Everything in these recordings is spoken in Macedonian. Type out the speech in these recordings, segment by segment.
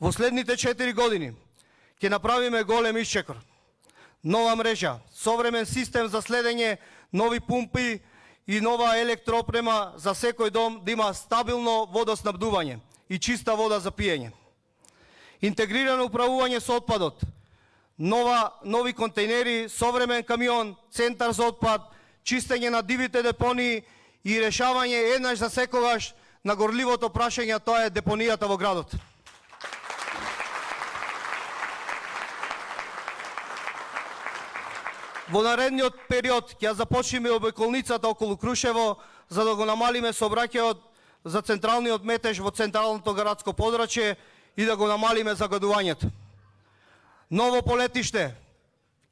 Во следните 4 години ќе направиме голем исчекор. Нова мрежа, современ систем за следење, нови пумпи и нова електроопрема за секој дом да има стабилно водоснабдување и чиста вода за пиење. Интегрирано управување со отпадот, нови контейнери, современ камион, центар за отпад, чистење на дивите депонии и решавање еднаш за секогаш на горливото прашање, тоа е депонијата во градот. Во наредниот период ќе започнеме обиколницата околу Крушево за да го намалиме сообраќајот за централниот метеж во централното градско подрачје и да го намалиме загадувањето. Ново полетиште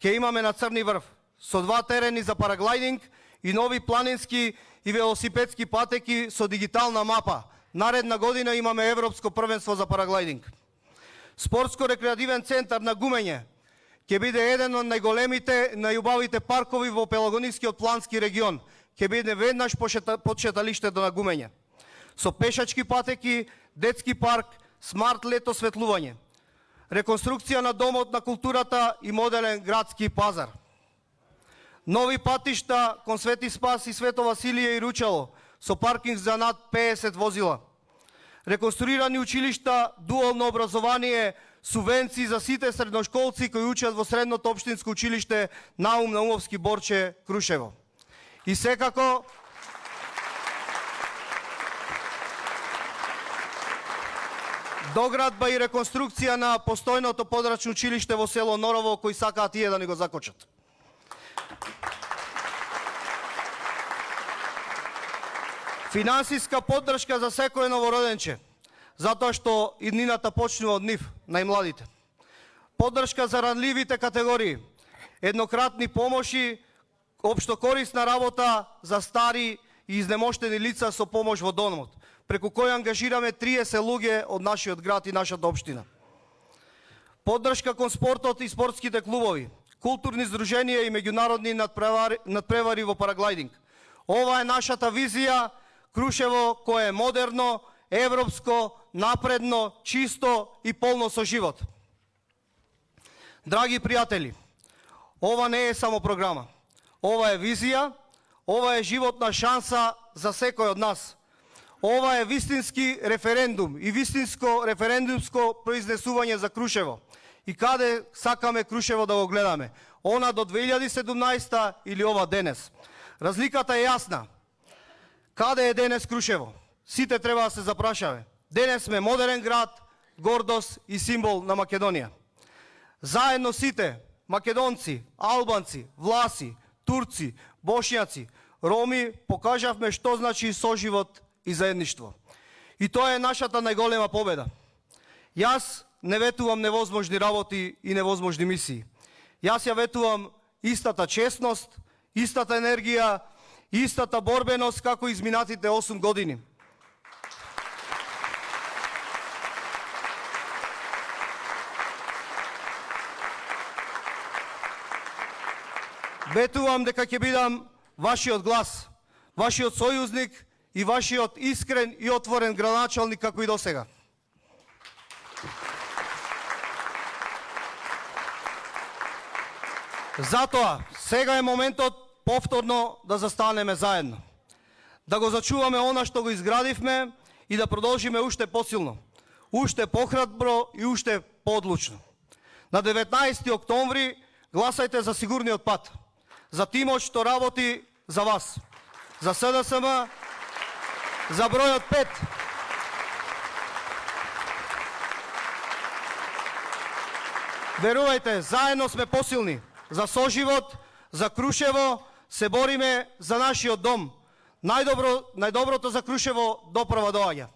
ќе имаме на Црни врв со 2 терени за параглайдинг и нови планински и велосипедски патеки со дигитална мапа. Наредна година имаме европско првенство за параглайдинг. Спортско-рекреативен центар на Гумење ќе биде еден од најголемите, најубавите паркови во Пелагонискиот плански регион. Ќе биде веднаш под шеталиштето на Гумење. Со пешачки патеки, детски парк, смарт лето светлување. Реконструкција на Домот на културата и моделен градски пазар. Нови патишта кон Свети Спас и Свето Василие и Ручало со паркинг за над 50 возила. Реконструирани училишта, дуално образование, субвенции за сите средношколци кои учат во средното општинско училиште Наум Наумовски Борче Крушево. И секако доградба и реконструкција на постојното подрачно училиште во село Норово кои сакаат тие да ни го закочат. Финансиска поддршка за секој новороденче, затоа што иднината почнува од нив, најмладите. Поддршка за ранливите категории, еднократни помоши, општо корисна работа за стари и изнемоштени лица со помош во домот, преку кој ангажираме 30 луѓе од нашиот град и нашата општина. Поддршка кон спортот и спортските клубови, културни здруженија и меѓународни надпревари во параглайдинг. Ова е нашата визија Крушево кое е модерно, европско, напредно, чисто и полно со живот. Драги пријатели, ова не е само програма. Ова е визија, ова е животна шанса за секој од нас. Ова е вистински референдум и вистинско референдумско произнесување за Крушево. И каде сакаме Крушево да го гледаме? Она до 2017 или ова денес? Разликата е јасна. Каде е денес Крушево? Сите треба да се запрашаме. Денес сме модерен град, гордост и символ на Македонија. Заедно сите, македонци, албанци, власи, турци, бошњаци, роми, покажавме што значи соживот и заедништво. И тоа е нашата најголема победа. Јас не ветувам невозможни работи и невозможни мисии. Јас ја ветувам истата честност, истата енергија, истата борбеност како изминатите 8 години. Ветувам дека ќе бидам вашиот глас, вашиот сојузник и вашиот искрен и отворен градоначалник како и досега. Затоа, сега е моментот повторно да застанеме заедно. Да го зачуваме она што го изградивме и да продолжиме уште посилно, уште похрабро и уште поодлучно. На 19 октомври гласајте за сигурниот пат, за тимот што работи за вас, за СДСМ, за бројот 5. Верувајте, заедно сме посилни. За соживот, за Крушево се бориме за нашиот дом. Најдоброто за Крушево доправа доаѓа.